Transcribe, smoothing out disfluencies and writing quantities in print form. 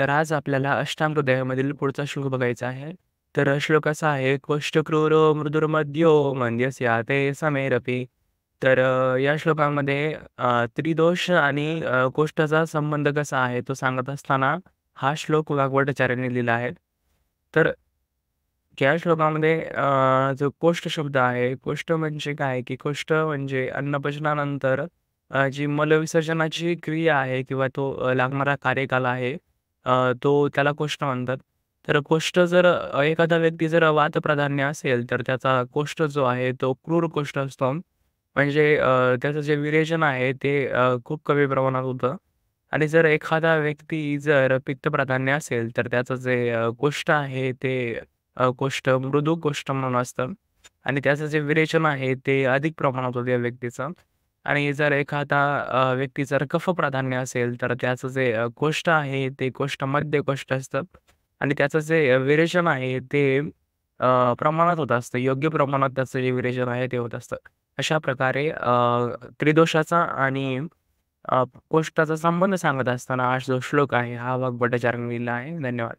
तर आज आपल्याला अष्टांग हृदयामधील पुढचा श्लोक बघायचा आहे. तर श्लोक असा आहे, "कोष्ठक्रूरो मृदुर्मध्यो मन्द्यस्या ते समेरपि." तर या श्लोकामध्ये त्रिदोष आणि कोष्ठाचा संबंध कसा आहे तो सांगत असताना हा श्लोक वाग्भटाचार्यांनी लिहिला आहे. तर या श्लोकामध्ये जो कोष्ठ शब्द आहे, कोष्ठ म्हणजे काय, की कोष्ठ म्हणजे अन्नपचनानंतर जी मलविसर्जनाची क्रिया आहे किंवा तो लागणारा कार्यकाल आहे, तो त्याला कोष्ठ म्हणतात. तर कोष्ठ जर एखादा व्यक्ती जर वातप्राधान्य असेल, तर त्याचा कोष्ठ जो आहे तो क्रूर कोष्ठ असतो. म्हणजे त्याचं जे विरेचन आहे ते खूप कमी प्रमाणात होतं आणि जर एखादा व्यक्ती जर पित्तप्राधान्य असेल, तर त्याचं जे कोष्ठ आहे ते कोष्ठ मृदू कोष्ठ म्हणून असतं आणि त्याचं जे विरेचन आहे ते अधिक प्रमाणात होतं त्या व्यक्तीचं आणि जर एखादा व्यक्ती जर कफप्राधान्य असेल, तर त्याचं जे कोष्ठ आहे ते कोष्ठ मध्य कोष्ठ असतं आणि त्याचं जे विरेचन आहे ते प्रमाणात होत असतं. योग्य प्रमाणात त्याचं जे विरेचन आहे ते होत असतं. अशा प्रकारे त्रिदोषाचा आणि कोष्ठाचा संबंध सांगत असताना हा जो श्लोक आहे, हा वाग्भटाचार्यांनी लिहिला आहे. धन्यवाद.